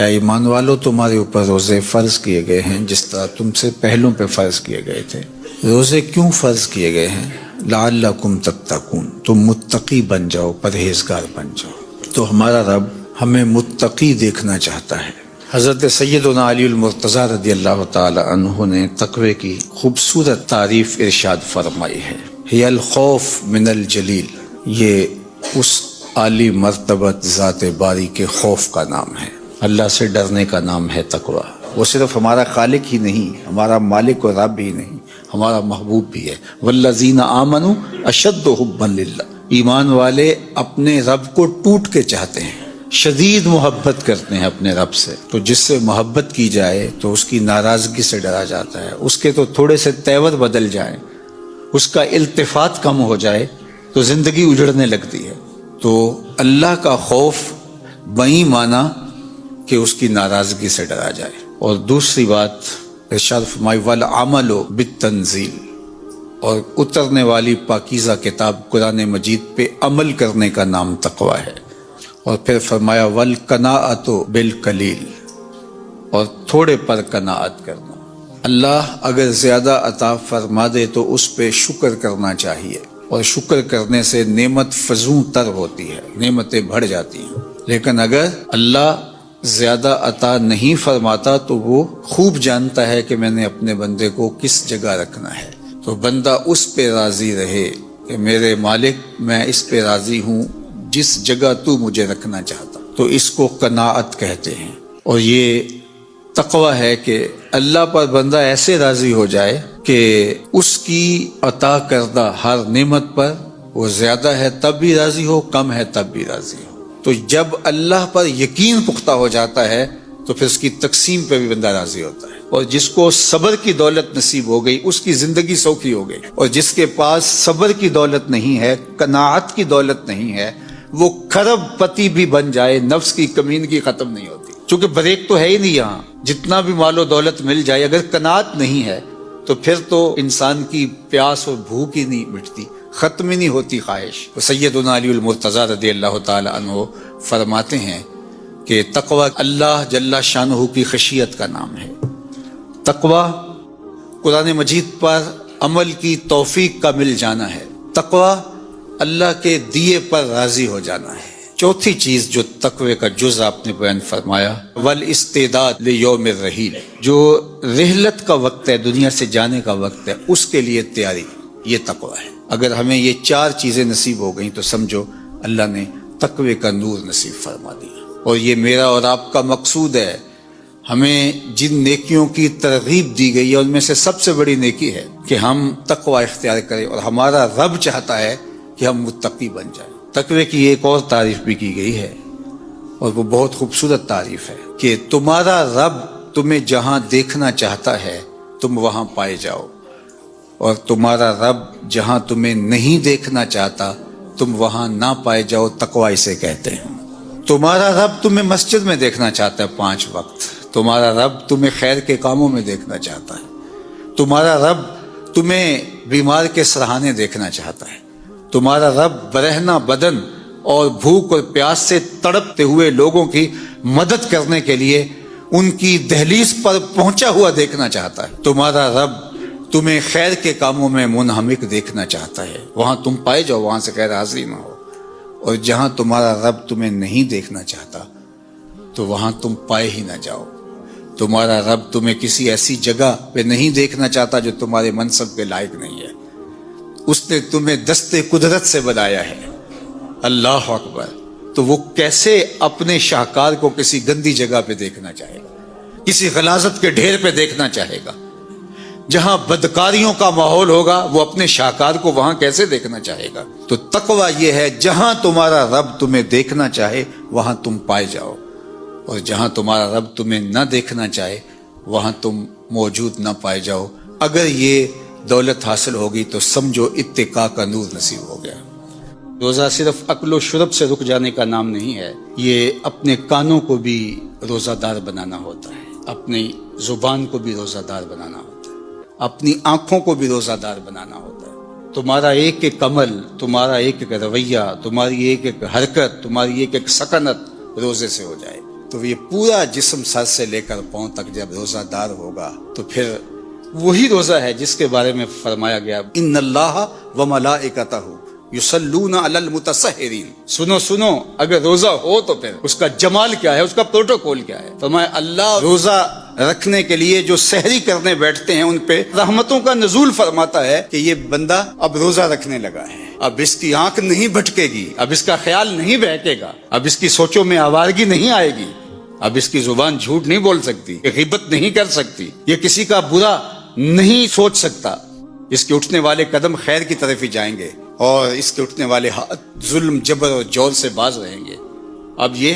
اے ایمان والو، تمہارے اوپر روزے فرض کیے گئے ہیں جس طرح تم سے پہلوں پہ فرض کیے گئے تھے۔ روزے کیوں فرض کیے گئے ہیں؟ لعلکم تتقون، تم متقی بن جاؤ، پرہیزگار بن جاؤ۔ تو ہمارا رب ہمیں متقی دیکھنا چاہتا ہے۔ حضرت سیدنا علی المرتضیٰ رضی اللہ تعالی عنہ نے تقوی کی خوبصورت تعریف ارشاد فرمائی ہے۔ ہی الخوف من الجلیل، یہ اس عالی مرتبت ذات باری کے خوف کا نام ہے، اللہ سے ڈرنے کا نام ہے تقوی۔ وہ صرف ہمارا خالق ہی نہیں، ہمارا مالک و رب ہی نہیں، ہمارا محبوب بھی ہے۔ والذین آمنوا اشد حبا للہ، ایمان والے اپنے رب کو ٹوٹ کے چاہتے ہیں، شدید محبت کرتے ہیں اپنے رب سے۔ تو جس سے محبت کی جائے تو اس کی ناراضگی سے ڈرا جاتا ہے، اس کے تو تھوڑے سے تیور بدل جائیں، اس کا التفات کم ہو جائے تو زندگی اجڑنے لگتی ہے۔ تو اللہ کا خوف بئی معنی کہ اس کی ناراضگی سے ڈرا جائے۔ اور دوسری بات ارشاد فرمائی والعمل بالتنزیل، اور اترنے والی پاکیزہ کتاب قرآن مجید پہ عمل کرنے کا نام تقوی ہے۔ اور پھر فرمایا والقناعۃ بالقلیل، اور تھوڑے پر قناعت کرنا۔ اللہ اگر زیادہ عطا فرما دے تو اس پہ شکر کرنا چاہیے، اور شکر کرنے سے نعمت فزوں تر ہوتی ہے، نعمتیں بڑھ جاتی ہیں۔ لیکن اگر اللہ زیادہ عطا نہیں فرماتا تو وہ خوب جانتا ہے کہ میں نے اپنے بندے کو کس جگہ رکھنا ہے، تو بندہ اس پہ راضی رہے کہ میرے مالک میں اس پہ راضی ہوں جس جگہ تو مجھے رکھنا چاہتا، تو اس کو قناعت کہتے ہیں۔ اور یہ تقوی ہے کہ اللہ پر بندہ ایسے راضی ہو جائے کہ اس کی عطا کردہ ہر نعمت پر وہ زیادہ ہے تب بھی راضی ہو، کم ہے تب بھی راضی ہو۔ تو جب اللہ پر یقین پختہ ہو جاتا ہے تو پھر اس کی تقسیم پہ بھی بندہ راضی ہوتا ہے۔ اور جس کو صبر کی دولت نصیب ہو گئی اس کی زندگی سوکھی ہو گئی، اور جس کے پاس صبر کی دولت نہیں ہے، قناعت کی دولت نہیں ہے، وہ کھرب پتی بھی بن جائے، نفس کی کمینگی ختم نہیں ہوتی، چونکہ بریک تو ہے ہی نہیں یہاں۔ جتنا بھی مال و دولت مل جائے اگر قناعت نہیں ہے تو پھر تو انسان کی پیاس اور بھوک ہی نہیں مٹتی، ختم ہی نہیں ہوتی خواہش۔ سیدنا علی المرتضیٰ رضی اللہ تعالی عنہ فرماتے ہیں کہ تقوی اللہ جل شانہ کی خشیت کا نام ہے۔ تقوی قرآن مجید پر عمل کی توفیق کا مل جانا ہے۔ تقوی اللہ کے دیے پر راضی ہو جانا ہے۔ چوتھی چیز جو تقوی کا جز آپ نے بیان فرمایا، والاستعداد لیوم الرحیل، جو رحلت کا وقت ہے، دنیا سے جانے کا وقت ہے، اس کے لیے تیاری، یہ تقوی ہے۔ اگر ہمیں یہ چار چیزیں نصیب ہو گئیں تو سمجھو اللہ نے تقوی کا نور نصیب فرما دیا۔ اور یہ میرا اور آپ کا مقصود ہے۔ ہمیں جن نیکیوں کی ترغیب دی گئی ہے ان میں سے سب سے بڑی نیکی ہے کہ ہم تقوی اختیار کریں، اور ہمارا رب چاہتا ہے کہ ہم متقی بن جائیں۔ تقوی کی ایک اور تعریف بھی کی گئی ہے، اور وہ بہت خوبصورت تعریف ہے کہ تمہارا رب تمہیں جہاں دیکھنا چاہتا ہے تم وہاں پائے جاؤ، اور تمہارا رب جہاں تمہیں نہیں دیکھنا چاہتا تم وہاں نہ پائے جاؤ۔ تقوی اسے کہتے ہیں۔ تمہارا رب تمہیں مسجد میں دیکھنا چاہتا ہے 5 وقت، تمہارا رب تمہیں خیر کے کاموں میں دیکھنا چاہتا ہے، تمہارا رب تمہیں بیمار کے سرہانے دیکھنا چاہتا ہے، تمہارا رب برہنہ بدن اور بھوک اور پیاس سے تڑپتے ہوئے لوگوں کی مدد کرنے کے لیے ان کی دہلیز پر پہنچا ہوا دیکھنا چاہتا ہے، تمہارا رب تمہیں خیر کے کاموں میں منہمک دیکھنا چاہتا ہے، وہاں تم پائے جاؤ، وہاں سے غیر حاضری نہ ہو۔ اور جہاں تمہارا رب تمہیں نہیں دیکھنا چاہتا تو وہاں تم پائے ہی نہ جاؤ۔ تمہارا رب تمہیں کسی ایسی جگہ پہ نہیں دیکھنا چاہتا جو تمہارے منصب کے لائق نہیں ہے، اس نے تمہیں دستے قدرت سے بنایا ہے۔ اللہ اکبر! تو وہ کیسے اپنے شاہکار کو کسی گندی جگہ پہ دیکھنا چاہے گا، کسی غلاظت کے ڈھیر پہ دیکھنا چاہے گا؟ جہاں بدکاریوں کا ماحول ہوگا وہ اپنے شاہکار کو وہاں کیسے دیکھنا چاہے گا؟ تو تقوی یہ ہے جہاں تمہارا رب تمہیں دیکھنا چاہے وہاں تم پائے جاؤ، اور جہاں تمہارا رب تمہیں نہ دیکھنا چاہے وہاں تم موجود نہ پائے جاؤ۔ اگر یہ دولت حاصل ہوگی تو سمجھو اتقاء کا نور نصیب ہو گیا۔ روزہ صرف اکل و شرب سے رک جانے کا نام نہیں ہے، یہ اپنے کانوں کو بھی روزہ دار بنانا ہوتا ہے، اپنی زبان کو بھی روزہ دار بنانا ہوتا ہے، اپنی آنکھوں کو بھی روزہ دار بنانا ہوتا ہے۔ تمہارا ایک ایک عمل، تمہارا ایک ایک رویہ، تمہاری ایک ایک حرکت، تمہاری ایک ایک سکنت روزے سے ہو جائے۔ تو یہ پورا جسم سر سے لے کر پاؤں تک جب روزہ دار ہوگا تو پھر وہی روزہ ہے جس کے بارے میں فرمایا گیا ان اللہ و ملائکتہ یصلون علی المتسحرین. سنو اگر روزہ ہو تو پھر اس کا جمال کیا ہے، اس کا پروٹوکول کیا ہے. فرمایا اللہ روزہ رکھنے کے لیے جو سحری کرنے بیٹھتے ہیں ان پہ رحمتوں کا نزول فرماتا ہے کہ یہ بندہ اب روزہ رکھنے لگا ہے، اب اس کی آنکھ نہیں بھٹکے گی، اب اس کا خیال نہیں بہکے گا، اب اس کی سوچوں میں آوارگی نہیں آئے گی، اب اس کی زبان جھوٹ نہیں بول سکتی، یہ غیبت نہیں کر سکتی، یہ کسی کا برا نہیں سوچ سکتا. اس کے اٹھنے والے قدم خیر کی طرف ہی جائیں گے اور اس کے اٹھنے والے ہاتھ ظلم جبر اور جور سے باز رہیں گے. اب یہ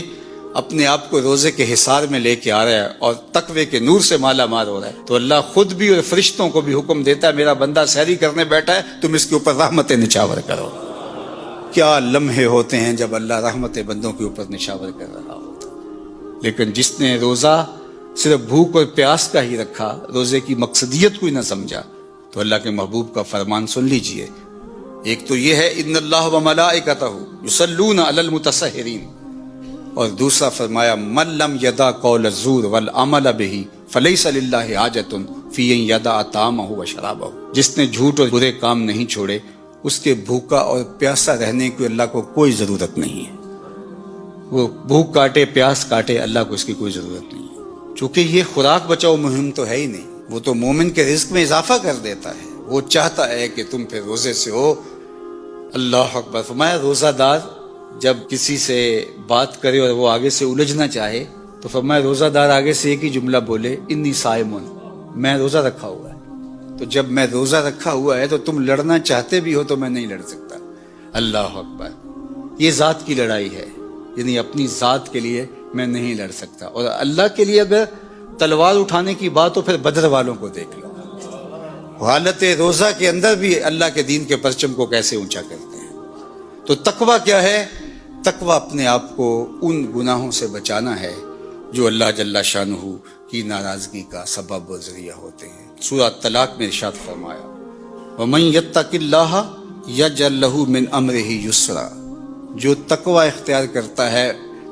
اپنے آپ کو روزے کے حصار میں لے کے آ رہا ہے اور تقوی کے نور سے مالا مال ہو رہا ہے، تو اللہ خود بھی اور فرشتوں کو بھی حکم دیتا ہے میرا بندہ سحری کرنے بیٹھا ہے تم اس کے اوپر رحمتیں نچھاور کرو. کیا لمحے ہوتے ہیں جب اللہ رحمت بندوں کے اوپر نچھاور کر رہا ہوتا. لیکن جس نے روزہ صرف بھوک اور پیاس کا ہی رکھا، روزے کی مقصدیت کو ہی نہ سمجھا، تو اللہ کے محبوب کا فرمان سن لیجئے. ایک تو یہ ہے ان اللہ و ملائکتہ یصلون علی المتسحرین، اور دوسرا فرمایا من لم یدع قول الزور والعمل بہ فلیس للہ حاجۃ فی ان یدع طعامہ و شرابہ. جس نے جھوٹ اور برے کام نہیں چھوڑے اس کے بھوکا اور پیاسا رہنے کی اللہ کو کوئی ضرورت نہیں ہے. وہ بھوک کاٹے پیاس کاٹے اللہ کو اس کی کوئی ضرورت نہیں ہے، چونکہ یہ خوراک بچاؤ مہم تو ہے ہی نہیں. وہ تو مومن کے رزق میں اضافہ کر دیتا ہے. وہ چاہتا ہے کہ تم پھر روزے سے ہو. اللہ اکبر. فرمایا روزہ دار جب کسی سے بات کرے اور وہ آگے سے الجھنا چاہے تو فرمایا روزہ دار آگے سے ایک ہی جملہ بولے انی صائمون، میں روزہ رکھا ہوا ہے. تو جب میں روزہ رکھا ہوا ہے تو تم لڑنا چاہتے بھی ہو تو میں نہیں لڑ سکتا. اللہ اکبر. یہ ذات کی لڑائی ہے، یعنی اپنی ذات کے لیے میں نہیں لڑ سکتا. اور اللہ کے لیے اگر تلوار اٹھانے کی بات ہو پھر بدر والوں کو دیکھ لو، حالت روزہ کے اندر بھی اللہ کے دین کے پرچم کو کیسے اونچا کرتے ہیں. تو تقویٰ کیا ہے؟ تقویٰ اپنے آپ کو ان گناہوں سے بچانا ہے جو اللہ جل شانہ کی ناراضگی کا سبب و ذریعہ ہوتے ہیں. سورہ طلاق میں ارشاد فرمایا وَمَن يَتَّقِ اللَّهَ يَجْعَل لَّهُ مِنْ أَمْرِهِ يُسْرًا. جو تقویٰ اختیار کرتا ہے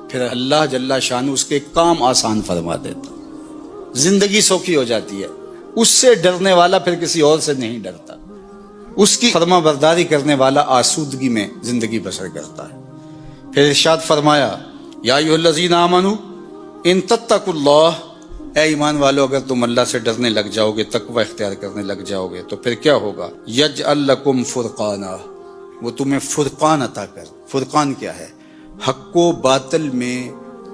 پھر اللہ جل شانہ اس کے کام آسان فرما دیتا، زندگی سوکھی ہو جاتی ہے. اس سے ڈرنے والا پھر کسی اور سے نہیں ڈرتا، اس کی فرما برداری کرنے والا آسودگی میں زندگی بسر کرتا ہے. پھر ارشاد فرمایا یا ایھا الذین آمنوا ان تتقوا اللہ، اے ایمان والو اگر تم اللہ سے ڈرنے لگ جاؤ گے، تقوی اختیار کرنے لگ جاؤ گے تو پھر کیا ہوگا؟ یجعل لکم فرقانا، وہ تمہیں فرقان عطا کر. فرقان کیا ہے؟ حق و باطل میں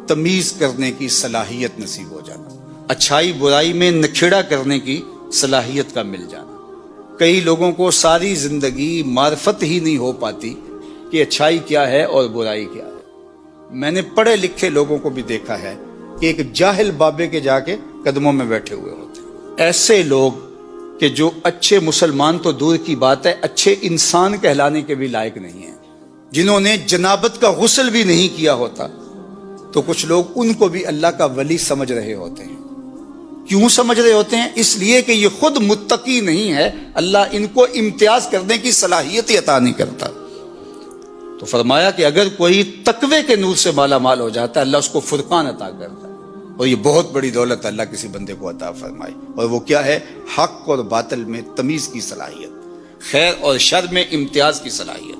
تمیز کرنے کی صلاحیت نصیب ہو جانا، اچھائی برائی میں نکھیڑا کرنے کی صلاحیت کا مل جانا. کئی لوگوں کو ساری زندگی معرفت ہی نہیں ہو پاتی کہ اچھائی کیا ہے اور برائی کیا ہے. میں نے پڑھے لکھے لوگوں کو بھی دیکھا ہے کہ ایک جاہل بابے کے جا کے قدموں میں بیٹھے ہوئے ہوتے ہیں. ایسے لوگ کہ جو اچھے مسلمان تو دور کی بات ہے اچھے انسان کہلانے کے بھی لائق نہیں ہیں، جنہوں نے جنابت کا غسل بھی نہیں کیا ہوتا، تو کچھ لوگ ان کو بھی اللہ کا ولی سمجھ رہے ہوتے ہیں. کیوں سمجھ رہے ہوتے ہیں؟ اس لیے کہ یہ خود متقی نہیں ہے، اللہ ان کو امتیاز کرنے کی صلاحیت ہی عطا نہیں کرتا. تو فرمایا کہ اگر کوئی تقوی کے نور سے مالا مال ہو جاتا ہے اللہ اس کو فرقان عطا کرتا ہے. اور یہ بہت بڑی دولت اللہ کسی بندے کو عطا فرمائی. اور وہ کیا ہے؟ حق اور باطل میں تمیز کی صلاحیت، خیر اور شر میں امتیاز کی صلاحیت.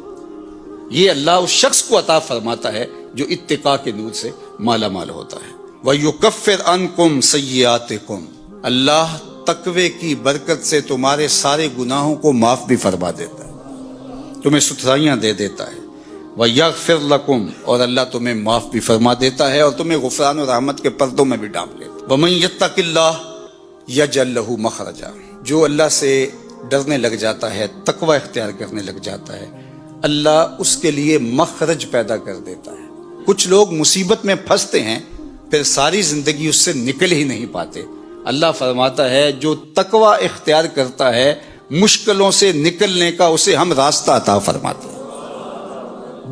یہ اللہ اس شخص کو عطا فرماتا ہے جو اتقاء کے نور سے مالا مال ہوتا ہے. وَيُكَفِّرْ عَنْكُمْ سَيِّئَاتِكُمْ، اللہ تقوی کی برکت سے تمہارے سارے گناہوں کو معاف بھی فرما دیتا ہے، تمہیں ستھرائیاں دے دیتا ہے. وَيَغْفِرْ لَكُمْ، اور اللہ تمہیں معاف بھی فرما دیتا ہے اور تمہیں غفران و رحمت کے پردوں میں بھی ڈانپ لیتا ہے. وَمَن يَتَّقِ اللَّهَ يَجْعَل لَّهُ مَخْرَجًا، جو اللہ سے ڈرنے لگ جاتا ہے، تقوی اختیار کرنے لگ جاتا ہے، اللہ اس کے لیے مخرج پیدا کر دیتا ہے. کچھ لوگ مصیبت میں پھنستے ہیں پھر ساری زندگی اس سے نکل ہی نہیں پاتے. اللہ فرماتا ہے جو تقوی اختیار کرتا ہے مشکلوں سے نکلنے کا اسے ہم راستہ عطا فرماتے ہیں.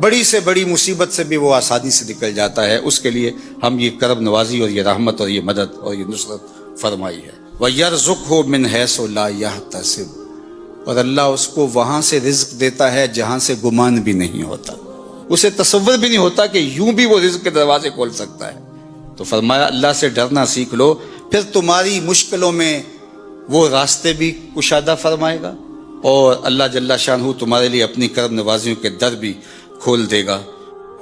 بڑی سے بڑی مصیبت سے بھی وہ آسانی سے نکل جاتا ہے. اس کے لیے ہم یہ کرم نوازی اور یہ رحمت اور یہ مدد اور یہ نصرت فرمائی ہے. وَيَرْزُقْهُ مِنْ حَيْثُ لَا يَحْتَسِبُ، اور اللہ اس کو وہاں سے رزق دیتا ہے جہاں سے گمان بھی نہیں ہوتا. اسے تصور بھی نہیں ہوتا کہ یوں بھی وہ رزق کے دروازے کھول سکتا ہے. تو فرمایا اللہ سے ڈرنا سیکھ لو، پھر تمہاری مشکلوں میں وہ راستے بھی کشادہ فرمائے گا، اور اللہ جل شانہ تمہارے لیے اپنی کرم نوازیوں کے در بھی کھول دے گا۔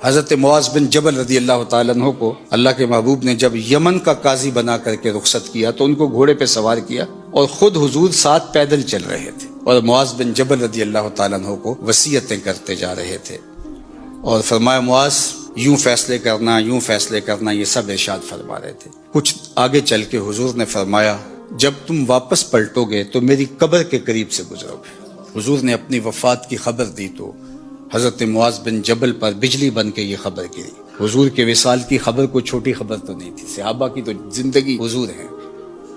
حضرت معاذ بن جبل رضی اللہ تعالیٰ عنہ کو اللہ کے محبوب نے جب یمن کا قاضی بنا کر کے رخصت کیا تو ان کو گھوڑے پہ سوار کیا، اور خود حضور ساتھ پیدل چل رہے تھے، اور معاذ بن جبل رضی اللہ تعالیٰ عنہ کو وصیتیں کرتے جا رہے تھے، اور فرمایا معاذ یوں فیصلے کرنا، یوں فیصلے کرنا، یہ سب ارشاد فرما رہے تھے۔ کچھ آگے چل کے حضور نے فرمایا جب تم واپس پلٹو گے تو میری قبر کے قریب سے گزرو گے۔ حضور نے اپنی وفات کی خبر دی تو حضرت معاذ بن جبل پر بجلی بن کے یہ خبر گری۔ حضور کے وصال کی خبر کوئی چھوٹی خبر تو نہیں تھی، صحابہ کی تو زندگی حضور ہے،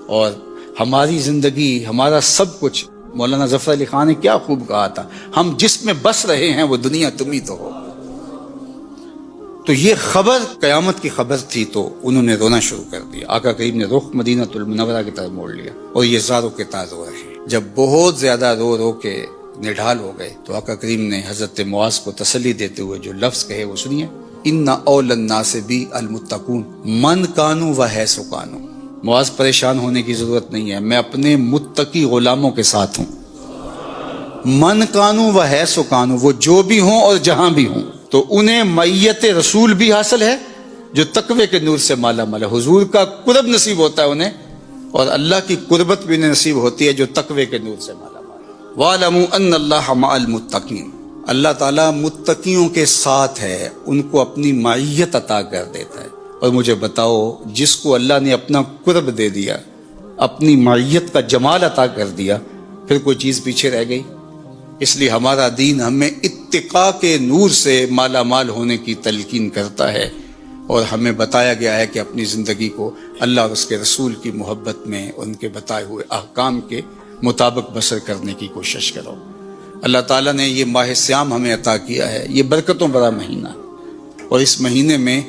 اور ہماری زندگی، ہمارا سب کچھ، مولانا ظفر علی خان نے کیا خوب کہا تھا، ہم جس میں بس رہے ہیں وہ دنیا تم ہی تو ہو۔ تو یہ خبر قیامت کی خبر تھی، تو انہوں نے رونا شروع کر دیا۔ آقا کریم نے رخ مدینہ المنورہ کی طرف موڑ لیا، اور یہ زاروں کے تار رو رہے ہیں۔ جب بہت زیادہ رو رو کے نڈھال ہو گئے تو آقا کریم نے حضرت معاذ کو تسلی دیتے ہوئے جو لفظ کہے وہ سنیے، ان اول الناس بی المتقون من کانوا و حیث کانوا۔ معاذ پریشان ہونے کی ضرورت نہیں ہے، میں اپنے متقی غلاموں کے ساتھ ہوں، من کانوا و حیث کانوا، وہ جو بھی ہوں اور جہاں بھی ہوں، تو انہیں معیت رسول بھی حاصل ہے جو تقوی کے نور سے مالا مال ہے۔ حضور کا قرب نصیب ہوتا ہے انہیں، اور اللہ کی قربت بھی انہیں نصیب ہوتی ہے جو تقوی کے نور سے مالا مال ہے۔ وَاعْلَمُوا أَنَّ اللَّهَ مَعَ الْمُتَّقِينَ، اللہ تعالیٰ متقیوں کے ساتھ ہے، ان کو اپنی معیت عطا کر دیتا ہے۔ اور مجھے بتاؤ، جس کو اللہ نے اپنا قرب دے دیا، اپنی معیت کا جمال عطا کر دیا، پھر کوئی چیز پیچھے رہ گئی؟ اس لیے ہمارا دین ہمیں اتقاء کے نور سے مالا مال ہونے کی تلقین کرتا ہے، اور ہمیں بتایا گیا ہے کہ اپنی زندگی کو اللہ اور اس کے رسول کی محبت میں ان کے بتائے ہوئے احکام کے مطابق بسر کرنے کی کوشش کرو۔ اللہ تعالیٰ نے یہ ماہ سیام ہمیں عطا کیا ہے، یہ برکتوں بڑا مہینہ، اور اس مہینے میں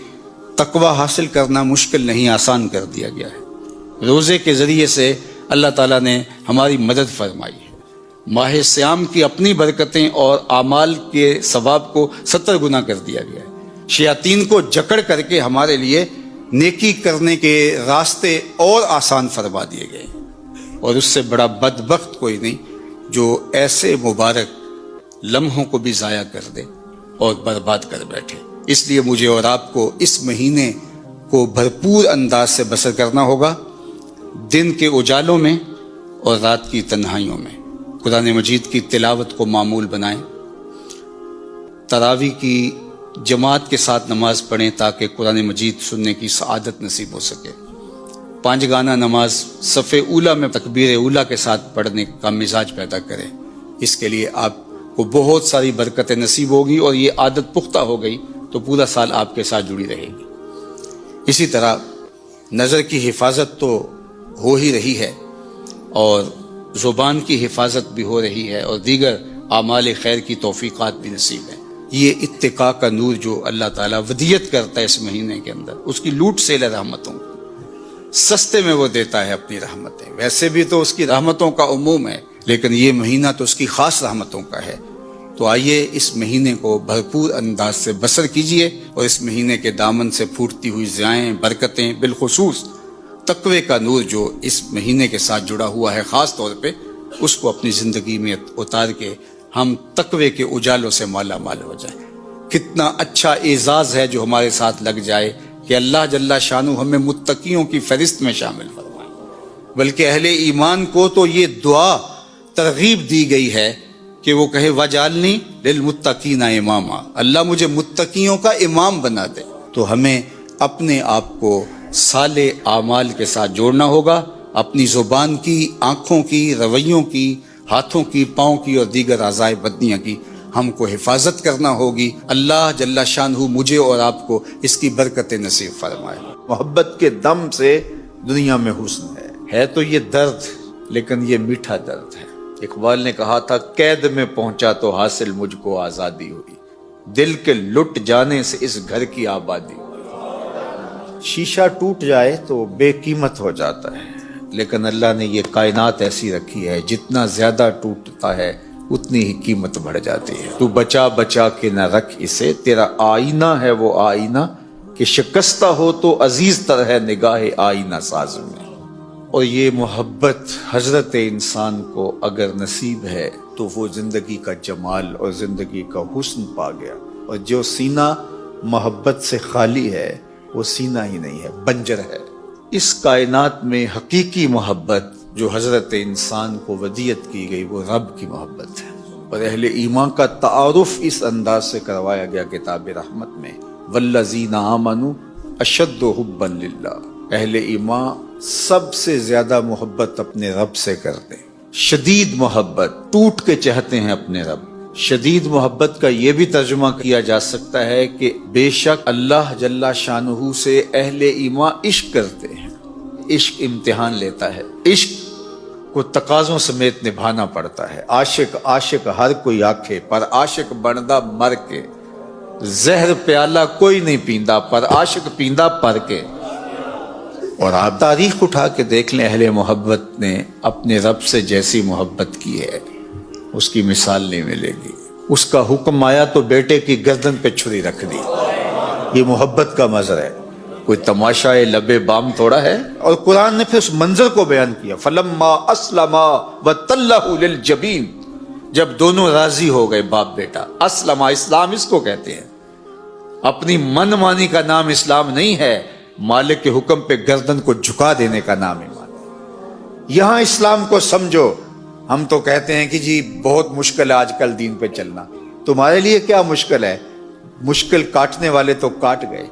تقوی حاصل کرنا مشکل نہیں، آسان کر دیا گیا ہے۔ روزے کے ذریعے سے اللہ تعالیٰ نے ہماری مدد فرمائی ہے۔ ماہ سیام کی اپنی برکتیں اور اعمال کے ثواب کو 70 گنا کر دیا گیا ہے۔ شیاطین کو جکڑ کر کے ہمارے لیے نیکی کرنے کے راستے اور آسان فرما دیے گئے ہیں، اور اس سے بڑا بدبخت کوئی نہیں جو ایسے مبارک لمحوں کو بھی ضائع کر دے اور برباد کر بیٹھے۔ اس لیے مجھے اور آپ کو اس مہینے کو بھرپور انداز سے بسر کرنا ہوگا، دن کے اجالوں میں اور رات کی تنہائیوں میں۔ قرآن مجید کی تلاوت کو معمول بنائیں، تراویح کی جماعت کے ساتھ نماز پڑھیں تاکہ قرآن مجید سننے کی سعادت نصیب ہو سکے۔ 5 گانا نماز صف اولیٰ میں تکبیر اولیٰ کے ساتھ پڑھنے کا مزاج پیدا کریں۔ اس کے لیے آپ کو بہت ساری برکتیں نصیب ہوگی، اور یہ عادت پختہ ہو گئی تو پورا سال آپ کے ساتھ جڑی رہے گی۔ اسی طرح نظر کی حفاظت تو ہو ہی رہی ہے، اور زبان کی حفاظت بھی ہو رہی ہے، اور دیگر اعمال خیر کی توفیقات بھی نصیب ہیں۔ یہ اتقاء کا نور جو اللہ تعالیٰ ودیت کرتا ہے اس مہینے کے اندر، اس کی لوٹ سیل رحمتوں، سستے میں وہ دیتا ہے اپنی رحمتیں۔ ویسے بھی تو اس کی رحمتوں کا عموم ہے، لیکن یہ مہینہ تو اس کی خاص رحمتوں کا ہے۔ تو آئیے اس مہینے کو بھرپور انداز سے بسر کیجئے، اور اس مہینے کے دامن سے پھوٹتی ہوئی ضیائیں، برکتیں، بالخصوص تقوی کا نور جو اس مہینے کے ساتھ جڑا ہوا ہے خاص طور پہ، اس کو اپنی زندگی میں اتار کے ہم تقوی کے اجالوں سے مالا مال ہو جائیں۔ کتنا اچھا اعزاز ہے جو ہمارے ساتھ لگ جائے کہ اللہ جل شانہ ہمیں متقیوں کی فہرست میں شامل فرمائے۔ بلکہ اہل ایمان کو تو یہ دعا ترغیب دی گئی ہے کہ وہ کہے وَجْعَلْنِي لِلْمُتَّقِينَ إِمَامًا، اللہ مجھے متقیوں کا امام بنا دے۔ تو ہمیں اپنے آپ کو صالح اعمال کے ساتھ جوڑنا ہوگا، اپنی زبان کی، آنکھوں کی، رویوں کی، ہاتھوں کی، پاؤں کی اور دیگر اعضائے بدنیہ کی ہم کو حفاظت کرنا ہوگی۔ اللہ جل شانہ مجھے اور آپ کو اس کی برکت نصیب فرمائے۔ محبت کے دم سے دنیا میں حسن ہے تو یہ درد، لیکن یہ میٹھا درد ہے۔ اقبال نے کہا تھا قید میں پہنچا تو حاصل مجھ کو آزادی ہوئی، دل کے لٹ جانے سے اس گھر کی آبادی ہوئی۔ شیشہ ٹوٹ جائے تو بے قیمت ہو جاتا ہے، لیکن اللہ نے یہ کائنات ایسی رکھی ہے جتنا زیادہ ٹوٹتا ہے اتنی ہی قیمت بڑھ جاتی ہے۔ تو بچا بچا کے نہ رکھ اسے، تیرا آئینہ ہے وہ آئینہ کہ شکستہ ہو تو عزیز تر ہے نگاہ آئینہ ساز میں. اور یہ محبت حضرت انسان کو اگر نصیب ہے تو وہ زندگی کا جمال اور زندگی کا حسن پا گیا. اور جو سینہ محبت سے خالی ہے وہ سینہ ہی نہیں ہے، بنجر ہے. اس کائنات میں حقیقی محبت جو حضرت انسان کو ودیت کی گئی وہ رب کی محبت ہے. اور اہل ایمان کا تعارف اس انداز سے کروایا گیا کتاب رحمت میں، والذین آمنوا اشد حبا للہ. اہل ایمان سب سے زیادہ محبت اپنے رب سے کرتے ہیں، شدید محبت، ٹوٹ کے چاہتے ہیں اپنے رب. شدید محبت کا یہ بھی ترجمہ کیا جا سکتا ہے کہ بے شک اللہ جل شانہ سے اہل ایمان عشق کرتے ہیں. عشق امتحان لیتا ہے، عشق کو تقاضوں سمیت نبھانا پڑتا ہے. عاشق ہر کوئی آکھے پر عاشق بندا مر کے. زہر پیالہ کوئی نہیں پیندا پر عاشق پیندا پر کے. اور آپ تاریخ اٹھا کے دیکھ لیں، اہل محبت نے اپنے رب سے جیسی محبت کی ہے اس کی مثال نہیں ملے گی. اس کا حکم آیا تو بیٹے کی گردن پہ چھری رکھ دی. یہ محبت کا منظر ہے، کوئی تماشا لبے بام تھوڑا ہے. اور قرآن نے پھر اس منظر کو بیان کیا، فلما اسلما وتلہ للجبین. جب دونوں راضی ہو گئے باپ بیٹا. اسلم، اسلام اس کو کہتے ہیں. اپنی من مانی کا نام اسلام نہیں ہے، مالک کے حکم پہ گردن کو جھکا دینے کا نام ایمان. یہاں اسلام کو سمجھو. ہم تو کہتے ہیں کہ جی بہت مشکل ہے آج کل دین پہ چلنا. تمہارے لیے کیا مشکل ہے؟ مشکل کاٹنے والے تو کاٹ گئے.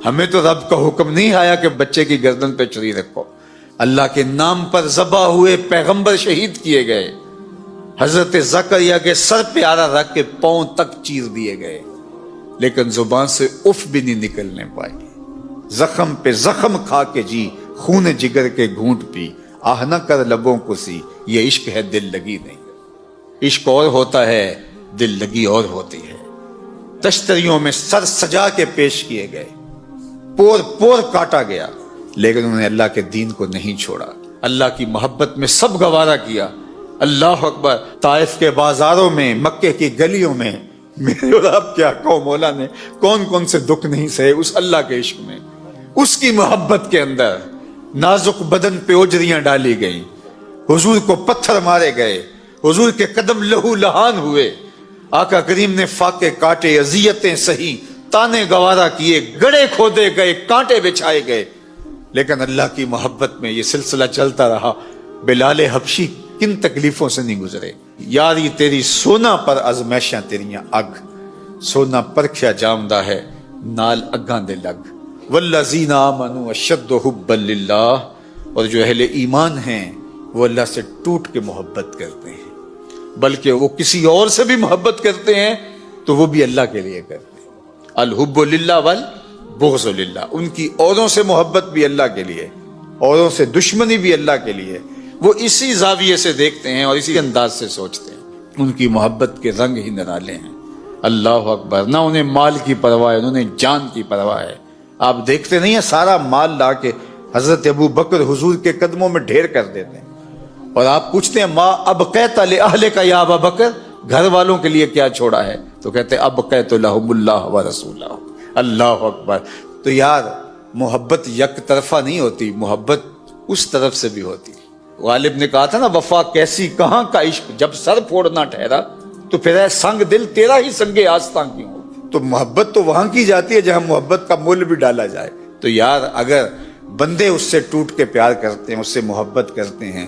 ہمیں تو رب کا حکم نہیں آیا کہ بچے کی گردن پہ چھری رکھو. اللہ کے نام پر ذبح ہوئے پیغمبر شہید کیے گئے. حضرت زکریا کے سر پہ آرا رکھ کے پاؤں تک چیر دیے گئے، لیکن زبان سے اف بھی نہیں نکلنے پائی. زخم پہ زخم کھا کے جی، خون جگر کے گھونٹ پی، آہ نہ کر لبوں کو سی. یہ عشق ہے، دل لگی نہیں. عشق اور ہوتا ہے، دل لگی اور ہوتی ہے. تشتریوں میں سر سجا کے پیش کیے گئے، پور پور کاٹا گیا، لیکن انہوں نے اللہ کے دین کو نہیں چھوڑا. اللہ کی محبت میں سب گوارا کیا. اللہ اکبر. طائف کے بازاروں میں، مکے کی گلیوں میں، میرے اور آپ کیا کہو، مولا نے کون کون سے دکھ نہیں سہے اس اللہ کے عشق میں. اس کی محبت کے اندر نازک بدن پہ اوجریاں ڈالی گئیں، حضور کو پتھر مارے گئے، حضور کے قدم لہو لہان ہوئے، آقا کریم نے فاقے کاٹے، اذیتیں سہی، تانے گوارا کیے، گڑے کھودے گئے، کانٹے بچھائے گئے، لیکن اللہ کی محبت میں یہ سلسلہ چلتا رہا. بلال حبشی کن تکلیفوں سے نہیں گزرے. یاری تیری سونا پر ازمیشاں تیریاں اگ، سونا پرکھیا جامدہ ہے نال اگاں دے لگ. والذین آمنوا اشد حبا للہ. اور جو اہل ایمان ہیں وہ اللہ سے ٹوٹ کے محبت کرتے ہیں، بلکہ وہ کسی اور سے بھی محبت کرتے ہیں تو وہ بھی اللہ کے لیے کرتے ہیں. الحب للہ والبغض للہ. ان کی اوروں سے محبت بھی اللہ کے لیے، اوروں سے دشمنی بھی اللہ کے لیے. وہ اسی زاویے سے دیکھتے ہیں اور اسی انداز سے سوچتے ہیں. ان کی محبت کے رنگ ہی نرالے ہیں. اللہ اکبر. نہ انہیں مال کی پرواہ ہے، انہیں جان کی پرواہ ہے. آپ دیکھتے نہیں ہیں سارا مال لا کے حضرت ابو بکر حضور کے قدموں میں ڈھیر کر دیتے ہیں، اور آپ پوچھتے ہیں ما ابقیت لأہلک یا ابا بکر، گھر والوں کے لیے کیا چھوڑا ہے؟ تو کہتے ہیں ابقیت لہم اللہ ورسولہ. اللہ اکبر. تو یار محبت یک طرفہ نہیں ہوتی، محبت اس طرف سے بھی ہوتی. غالب نے کہا تھا نا، وفا کیسی کہاں کا عشق، جب سر پھوڑنا ٹھہرا تو پھر اے سنگ دل تیرا ہی سنگے آستاں کیوں ہو. تو محبت تو وہاں کی جاتی ہے جہاں محبت کا مول بھی ڈالا جائے. تو یار اگر بندے اس سے ٹوٹ کے پیار کرتے ہیں، اس سے محبت کرتے ہیں،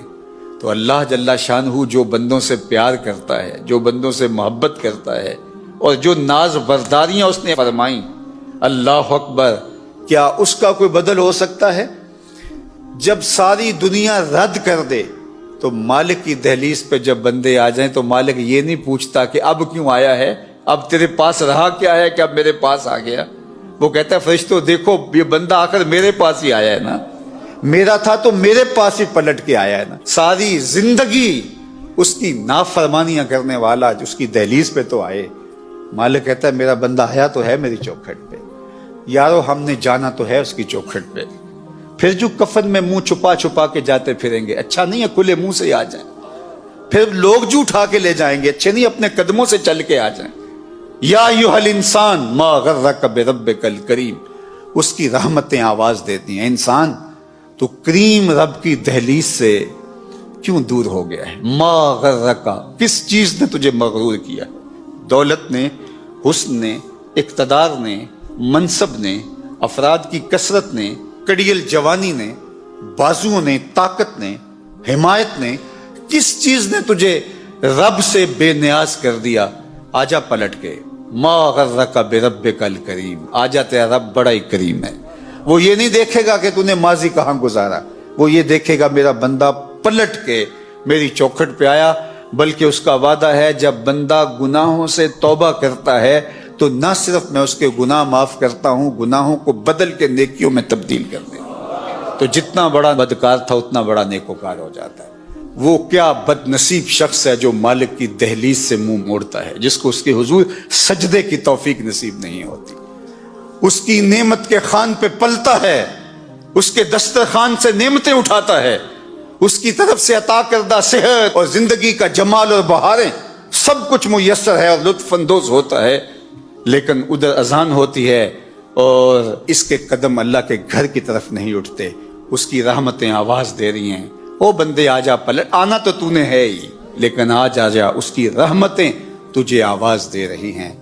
تو اللہ جل شانہ جو بندوں سے پیار کرتا ہے، جو بندوں سے محبت کرتا ہے، اور جو ناز برداریاں اس نے فرمائیں، اللہ اکبر، کیا اس کا کوئی بدل ہو سکتا ہے؟ جب ساری دنیا رد کر دے تو مالک کی دہلیز پہ جب بندے آ جائیں تو مالک یہ نہیں پوچھتا کہ اب کیوں آیا ہے، اب تیرے پاس رہا کیا ہے کہ اب میرے پاس آ گیا. وہ کہتا ہے فرشتوں دیکھو یہ بندہ آخر میرے پاس ہی آیا ہے نا، میرا تھا تو میرے پاس ہی پلٹ کے آیا ہے نا. ساری زندگی اس کی نافرمانیاں کرنے والا اس کی دہلیز پہ تو آئے. مالک کہتا ہے میرا بندہ آیا تو ہے میری چوکھٹ پہ، یارو ہم نے جانا تو ہے اس کی چوکھٹ پہ. پھر جو کفن میں منہ چھپا چھپا کے جاتے پھریں گے، اچھا نہیں ہے کھلے منہ سے آ جائیں. پھر لوگ جو اٹھا کے لے جائیں گے، اچھے نہیں اپنے قدموں سے چل کے آ جائیں. یا ایھا الانسان ما غرک بربک الکریم. اس کی رحمتیں آواز دیتی ہیں. انسان تو کریم رب کی دہلیز سے کیوں دور ہو گیا ہے؟ ما غرکا، کس چیز نے تجھے مغرور کیا؟ دولت نے، حسن نے، اقتدار نے، منصب نے، افراد کی کثرت نے، کڑیل جوانی نے، بازوؤں نے، طاقت نے، حمایت نے، کس چیز نے تجھے رب سے بے نیاز کر دیا؟ آجا پلٹ کے. ما غرک بربک الکریم، آجا تیرا رب بڑا ہی کریم ہے. وہ یہ نہیں دیکھے گا کہ تو نے ماضی کہاں گزارا، وہ یہ دیکھے گا میرا بندہ پلٹ کے میری چوکھٹ پہ آیا. بلکہ اس کا وعدہ ہے جب بندہ گناہوں سے توبہ کرتا ہے تو نہ صرف میں اس کے گناہ معاف کرتا ہوں، گناہوں کو بدل کے نیکیوں میں تبدیل کر دیتا ہوں. تو جتنا بڑا بدکار تھا اتنا بڑا نیکوکار ہو جاتا ہے. وہ کیا بد نصیب شخص ہے جو مالک کی دہلیز سے منہ موڑتا ہے، جس کو اس کے حضور سجدے کی توفیق نصیب نہیں ہوتی. اس کی نعمت کے خوان پہ پلتا ہے، اس کے دسترخوان سے نعمتیں اٹھاتا ہے، اس کی طرف سے عطا کردہ صحت اور زندگی کا جمال اور بہاریں سب کچھ میسر ہے اور لطف اندوز ہوتا ہے. لیکن ادھر اذان ہوتی ہے اور اس کے قدم اللہ کے گھر کی طرف نہیں اٹھتے. اس کی رحمتیں آواز دے رہی ہیں، او بندے آجا پلٹ. آنا تو تو نے ہے ہی، لیکن آج آجا، اس کی رحمتیں تجھے آواز دے رہی ہیں.